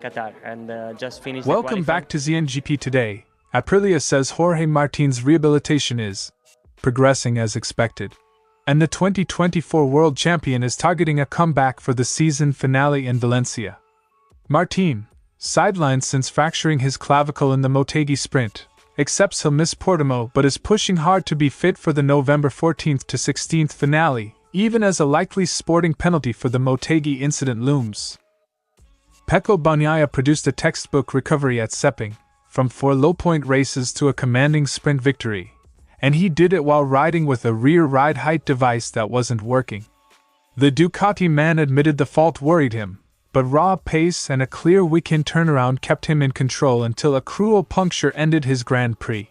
Qatar and just finished the Welcome qualifying. back to ZNGP Today. Aprilia says Jorge Martín's rehabilitation is progressing as expected, and the 2024 world champion is targeting a comeback for the season finale in Valencia. Martín, sidelined since fracturing his clavicle in the Motegi Sprint, accepts he'll miss Portimão but is pushing hard to be fit for the November 14th to 16th finale, even as a likely sporting penalty for the Motegi incident looms. Pecco Bagnaia produced a textbook recovery at Sepang, from 4 low-point races to a commanding sprint victory, and he did it while riding with a rear ride height device that wasn't working. The Ducati man admitted the fault worried him, but raw pace and a clear weekend turnaround kept him in control until a cruel puncture ended his Grand Prix.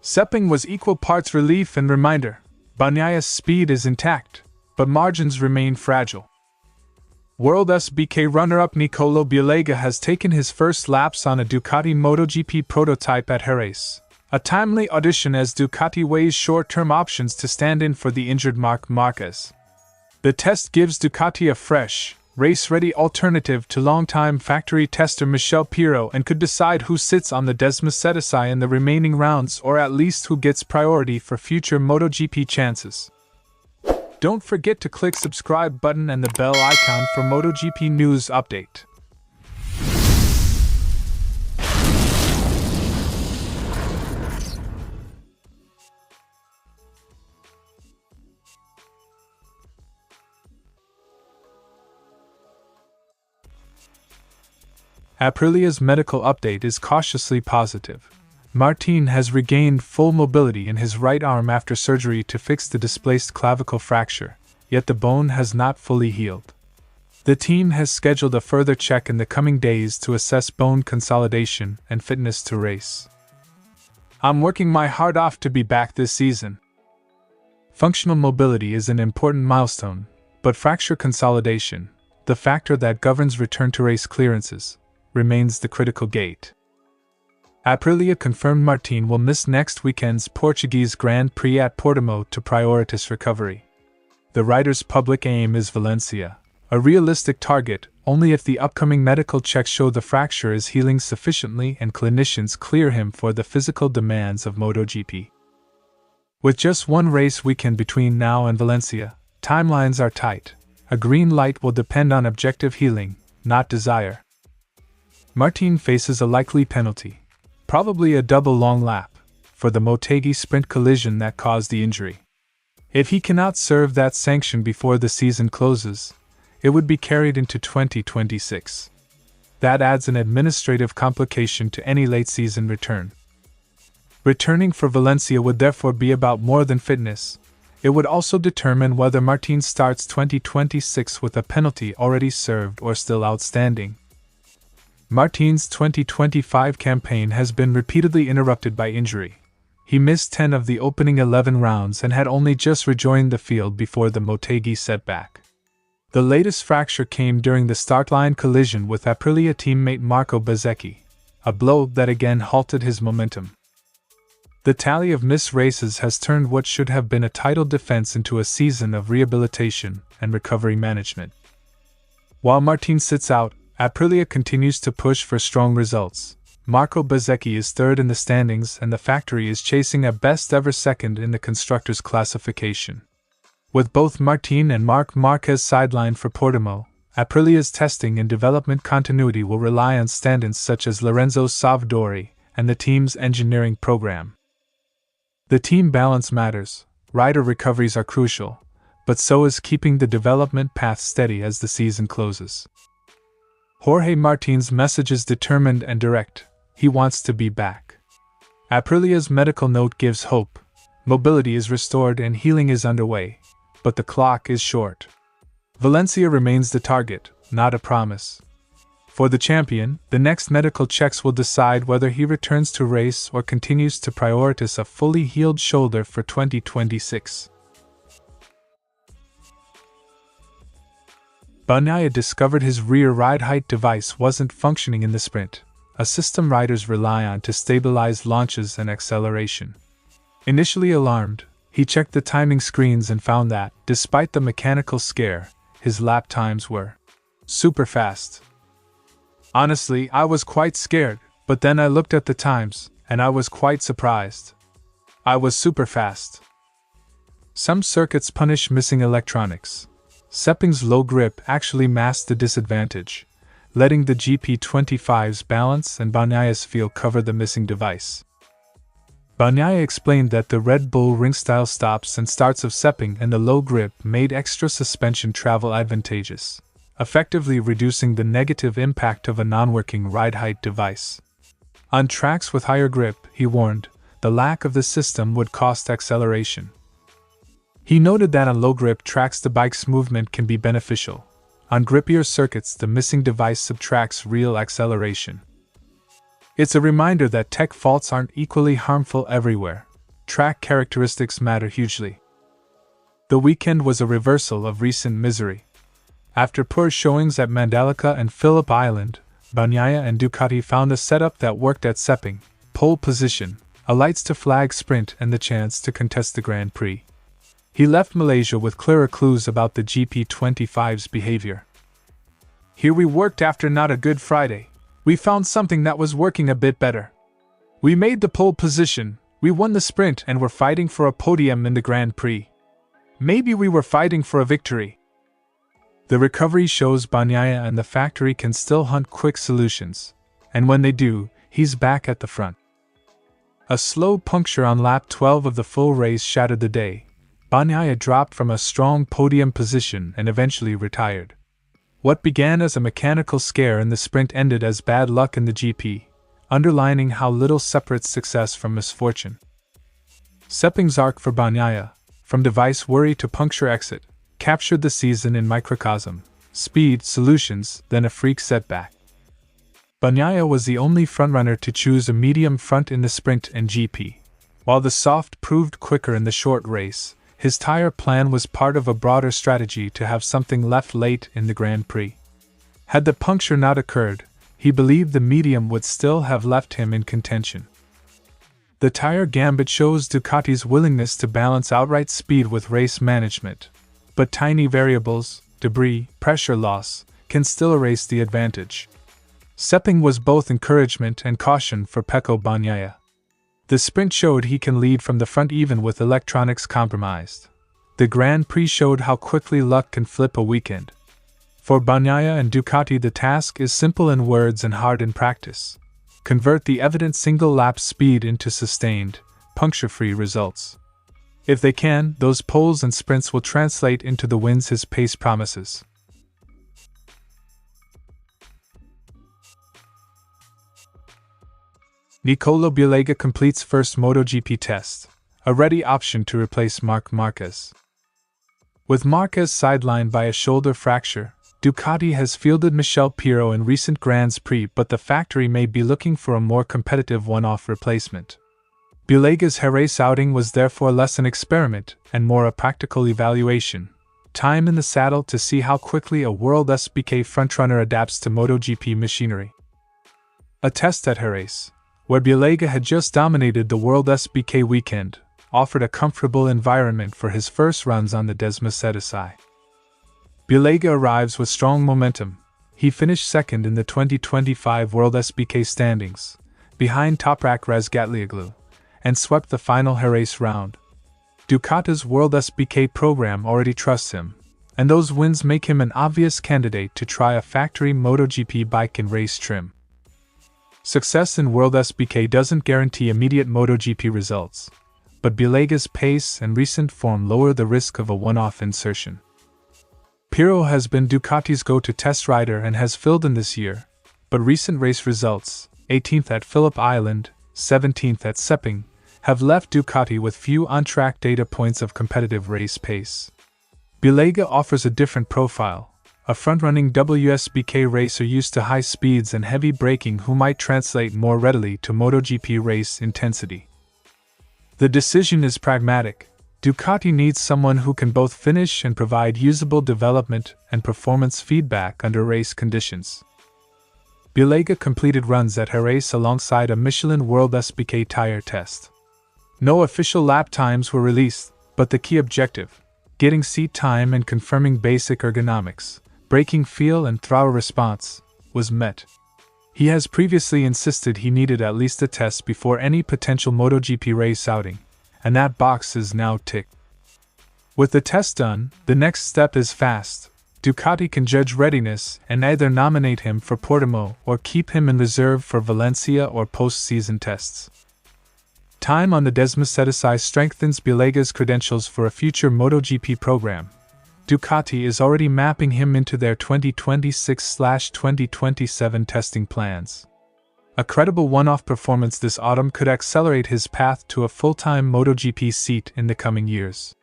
Sepang was equal parts relief and reminder: Bagnaia's speed is intact, but margins remain fragile. World SBK runner-up Nicolo Bialega has taken his first laps on a Ducati MotoGP prototype at Jerez, a timely audition as Ducati weighs short-term options to stand in for the injured Marquez. The test gives Ducati a fresh, race-ready alternative to longtime factory tester Michel Pirro and could decide who sits on the Desmosedici in the remaining rounds, or at least who gets priority for future MotoGP chances. Don't forget to click subscribe button and the bell icon for MotoGP news update. Aprilia's medical update is cautiously positive. Martín has regained full mobility in his right arm after surgery to fix the displaced clavicle fracture, yet the bone has not fully healed. The team has scheduled a further check in the coming days to assess bone consolidation and fitness to race. "I'm working my heart off to be back this season." Functional mobility is an important milestone, but fracture consolidation, the factor that governs return to race clearances, remains the critical gate. Aprilia confirmed Martín will miss next weekend's Portuguese Grand Prix at Portimão to prioritize recovery. The rider's public aim is Valencia, a realistic target only if the upcoming medical checks show the fracture is healing sufficiently and clinicians clear him for the physical demands of MotoGP. With just one race weekend between now and Valencia, timelines are tight. A green light will depend on objective healing, not desire. Martín faces a likely penalty, probably a double long lap, for the Motegi Sprint collision that caused the injury. If he cannot serve that sanction before the season closes, it would be carried into 2026. That adds an administrative complication to any late-season return. Returning for Valencia would therefore be about more than fitness. It would also determine whether Martín starts 2026 with a penalty already served or still outstanding. Martín's 2025 campaign has been repeatedly interrupted by injury. He missed 10 of the opening 11 rounds and had only just rejoined the field before the Motegi setback. The latest fracture came during the start line collision with Aprilia teammate Marco Bezzecchi, a blow that again halted his momentum. The tally of missed races has turned what should have been a title defense into a season of rehabilitation and recovery management. While Martín sits out, Aprilia continues to push for strong results. Marco Bezzecchi is third in the standings and the factory is chasing a best-ever second in the constructors' classification. With both Martín and Marquez sidelined for Portimão, Aprilia's testing and development continuity will rely on stand-ins such as Lorenzo Savadori and the team's engineering program. The team balance matters, rider recoveries are crucial, but so is keeping the development path steady as the season closes. Jorge Martín's message is determined and direct: he wants to be back. Aprilia's medical note gives hope. Mobility is restored and healing is underway, but the clock is short. Valencia remains the target, not a promise. For the champion, the next medical checks will decide whether he returns to race or continues to prioritize a fully healed shoulder for 2026. Bagnaia discovered his rear ride height device wasn't functioning in the sprint, a system riders rely on to stabilize launches and acceleration. Initially alarmed, he checked the timing screens and found that, despite the mechanical scare, his lap times were super fast. Honestly, I was quite scared, but then I looked at the times, and I was quite surprised. I was super fast. Some circuits punish missing electronics. Sepang's low grip actually masked the disadvantage, letting the GP25's balance and Bagnaia's feel cover the missing device. Bagnaia explained that the Red Bull ring-style stops and starts of Sepang and the low grip made extra suspension travel advantageous, effectively reducing the negative impact of a non-working ride height device. On tracks with higher grip, he warned, the lack of the system would cost acceleration. He noted that on low-grip tracks the bike's movement can be beneficial. On grippier circuits the missing device subtracts real acceleration. It's a reminder that tech faults aren't equally harmful everywhere. Track characteristics matter hugely. The weekend was a reversal of recent misery. After poor showings at Mandalika and Phillip Island, Bagnaia and Ducati found a setup that worked at Sepang: pole position, a lights-to-flag sprint and the chance to contest the Grand Prix. He left Malaysia with clearer clues about the GP25's behavior. Here we worked after not a good Friday. We found something that was working a bit better. We made the pole position, we won the sprint and were fighting for a podium in the Grand Prix. Maybe we were fighting for a victory. The recovery shows Bagnaia and the factory can still hunt quick solutions, and when they do, he's back at the front. A slow puncture on lap 12 of the full race shattered the day. Bagnaia dropped from a strong podium position and eventually retired. What began as a mechanical scare in the sprint ended as bad luck in the GP, underlining how little separates success from misfortune. Sepang's arc for Bagnaia, from device worry to puncture exit, captured the season in microcosm: speed, solutions, then a freak setback. Bagnaia was the only frontrunner to choose a medium front in the sprint and GP. While the soft proved quicker in the short race, his tire plan was part of a broader strategy to have something left late in the Grand Prix. Had the puncture not occurred, he believed the medium would still have left him in contention. The tire gambit shows Ducati's willingness to balance outright speed with race management, but tiny variables, debris, pressure loss, can still erase the advantage. Sepang was both encouragement and caution for Pecco Bagnaia. The sprint showed he can lead from the front even with electronics compromised. The Grand Prix showed how quickly luck can flip a weekend. For Bagnaia and Ducati the task is simple in words and hard in practice. Convert the evident single-lap speed into sustained, puncture-free results. If they can, those poles and sprints will translate into the wins his pace promises. Nicolo Bilega completes first MotoGP test, a ready option to replace Marquez. With Marquez sidelined by a shoulder fracture, Ducati has fielded Michel Pirro in recent Grands Prix, but the factory may be looking for a more competitive one-off replacement. Bilega's Jerez outing was therefore less an experiment and more a practical evaluation. Time in the saddle to see how quickly a World SBK frontrunner adapts to MotoGP machinery. A test at Jerez, where Bilega had just dominated the World SBK weekend, offered a comfortable environment for his first runs on the Desmercedes. Bilega arrives with strong momentum. He finished second in the 2025 World SBK standings, behind Toprak Razgatlioglu, and swept the final Jerez round. Ducati's World SBK program already trusts him, and those wins make him an obvious candidate to try a factory MotoGP bike in race trim. Success in World SBK doesn't guarantee immediate MotoGP results, but Bilega's pace and recent form lower the risk of a one-off insertion. Pirro has been Ducati's go-to test rider and has filled in this year, but recent race results, 18th at Phillip Island, 17th at Sepang, have left Ducati with few on-track data points of competitive race pace. Bilega offers a different profile, a front-running WSBK racer used to high speeds and heavy braking who might translate more readily to MotoGP race intensity. The decision is pragmatic. Ducati needs someone who can both finish and provide usable development and performance feedback under race conditions. Bilega completed runs at Jerez alongside a Michelin World SBK tire test. No official lap times were released, but the key objective, getting seat time and confirming basic ergonomics, braking feel and throttle response, was met. He has previously insisted he needed at least a test before any potential MotoGP race outing, and that box is now ticked. With the test done, the next step is fast. Ducati can judge readiness and either nominate him for Portimão or keep him in reserve for Valencia or post-season tests. Time on the Desmosedici strengthens Bilega's credentials for a future MotoGP program. Ducati is already mapping him into their 2026/2027 testing plans. A credible one-off performance this autumn could accelerate his path to a full-time MotoGP seat in the coming years.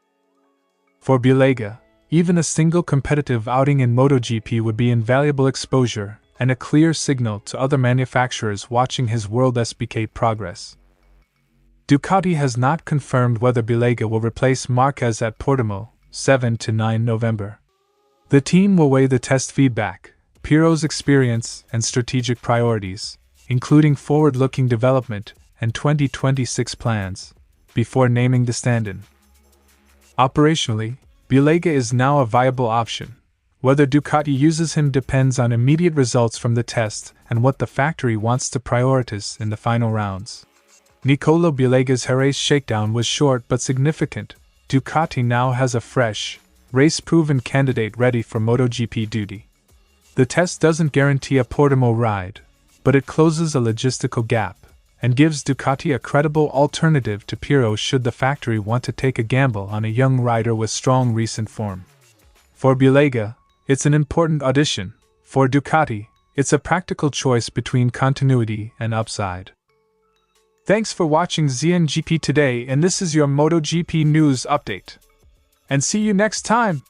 For Bilega, even a single competitive outing in MotoGP would be invaluable exposure and a clear signal to other manufacturers watching his World SBK progress. Ducati has not confirmed whether Bilega will replace Marquez at Portimão, 7 to 9 November. The team will weigh the test feedback, Piro's experience, and strategic priorities, including forward-looking development and 2026 plans, before naming the stand-in. Operationally, Bilega is now a viable option. Whether Ducati uses him depends on immediate results from the test and what the factory wants to prioritize in the final rounds. Nicolo Bilega's Jerez shakedown was short but significant. Ducati now has a fresh, race-proven candidate ready for MotoGP duty. The test doesn't guarantee a Portimão ride, but it closes a logistical gap and gives Ducati a credible alternative to Piro should the factory want to take a gamble on a young rider with strong recent form. For Bilega, it's an important audition. For Ducati, it's a practical choice between continuity and upside. Thanks for watching ZNGP Today, and this is your MotoGP news update. And see you next time!